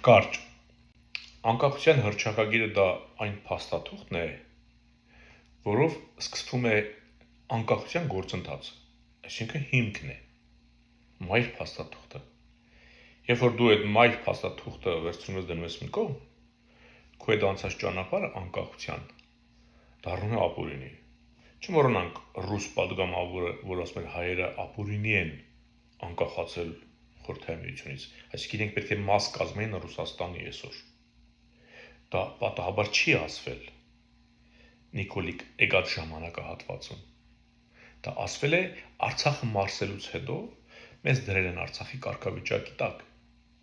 Կարճ, անկախության հռչակագիրը դա այն փաստաթուղթն է, որով սկսվում է անկախության գործընթացը, այսինքն հիմքն է, մայր փաստաթուղթը։ Երբ որ դու այդ մայր փաստաթուղթը վերցնում ես դնում ես մի կողմ, քո այդ անցած ճանապարհը անկախության դառնում է ապօրինի։ Չմոռանանք ռուս պատգամավորը, որ ասում էր հայերը ապօրինի են անկախացել Խորհրդային Միությունից, այսինքն իրենք պետք է մաս կազմեին Ռուսաստանի այսօր։ Դա պատահաբար չի ասվել Նիկոլիկ Էգատ ժամանակահատվածում։ Դա ասվել է Արցախը մարսելուց հետո մեզ դրել են Արցախի կարգավիճակի տակ։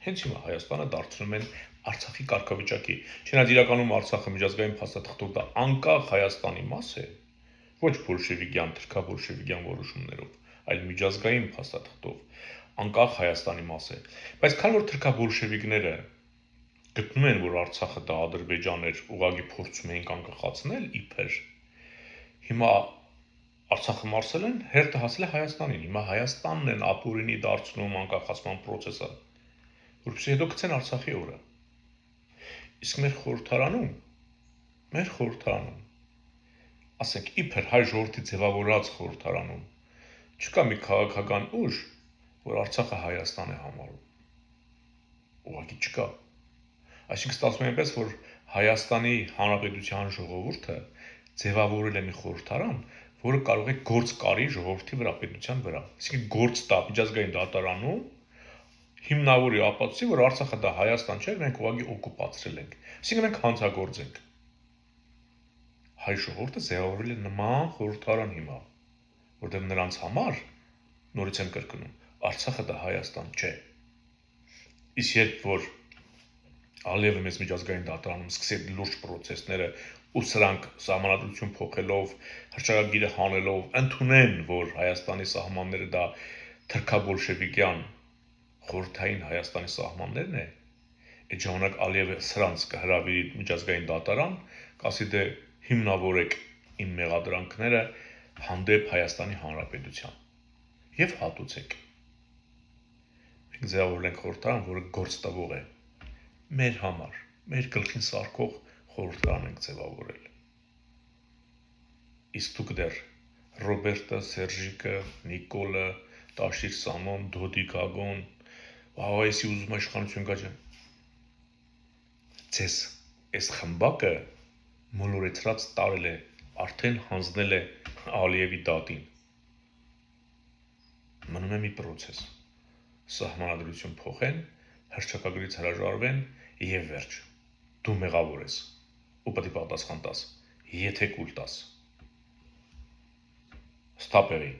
Հենց հիմա Հայաստանը դարձնում են Արցախի կարգավիճակի։ Չնայած իրականում Արցախը միջազգային փաստաթղթով դա անկախ Հայաստանի մաս է, ոչ բոլշևիկյան, թրքաբոլշևիկյան որոշումներով, այլ միջազգային փաստաթղթով անկախ Հայաստանի մաս է։ Բայց քանի որ թրքաբոլշևիկները գտնում են, որ Արցախը դա Ադրբեջան էր, ուղղակի փորձում էին անկախացնել իբր, հիմա Արցախը մարսել են, հերթը հասել է Հայաստանին։ Հիմա Հայաստանն են ապօրինի դարձնում անկախացման process-ը, որովհետեւ հետո գցեն Արցախի օրը։ Իսկ մեր խորհրդարանում, ասենք իբր հայ ժողովրդի ձևավորած խորհրդարանում չկա մի քաղաքական ուժ, որ Արցախը Հայաստան է համարում։ Ուղղակի չկա։ Այսինքն ստացվում է այնպես, որ Հայաստանի Հանրապետության ժողովուրդը ձևավորել է մի խորհրդարան, որը կարող է գործ կարի ժողովրդի վրա, պետության վրա։ Այսինքն գործ տա միջազգային դատարանում, հիմնավորի ապացուցի, որ Արցախը դա Հայաստան չէ, մենք ուղղակի օկուպացրել ենք։ Այսինքն մենք հանցագործենք։ Հայ ժողովուրդը ձևավորել է նման խորհրդարան հիմա, որտեղ նրանց համար նորից եմ կրկնում, Արցախը դա Հայաստան չէ։ Իսկ երբ որ Ալիևը մեծ միջազգային դատարանում սկսի լուրջ process-ները ու սրանք սահմանադրություն փոխելով, հռչակագիրը հանելով, ընդունեն, որ Հայաստանի սահմանները դա թրքաբոլշևիկյան խորհրդային Հայաստանի սահմաններն է, այդ ժամանակ Ալիևը սրանց կհրավիրի միջազգային դատարան, կասի դե հիմնավորեք իմ մեղադրանքները հանդեպ Հայաստանի Հանրապետության եւ հատուցեք։ Մենք ձևավորել ենք խորհրդարան, որը գործ տվող է մեր համար, մեր գլխին սարքող խորհրդարան ենք ձևավորել։ Իսկ դուք դեռ Ռոբերտը, Սերժիկը, Նիկոլը, Տաշիր Սամոն, Դոդիկ Ագոն, Վահայսի ուզում իշխանություն գա ջան։ Ձեզ այս խմբակը մոլորեցրած տարել է, արդեն հանձնել է Ալիևի դատին։ Մնում է մի process։ Սահմանադրություն փոխեն, հռչակագրից հրաժարվեն եւ վերջ։ Դու մեղավոր ես ու պետք է պատասխան տաս, եթե կուլ տաս։ Ստապերի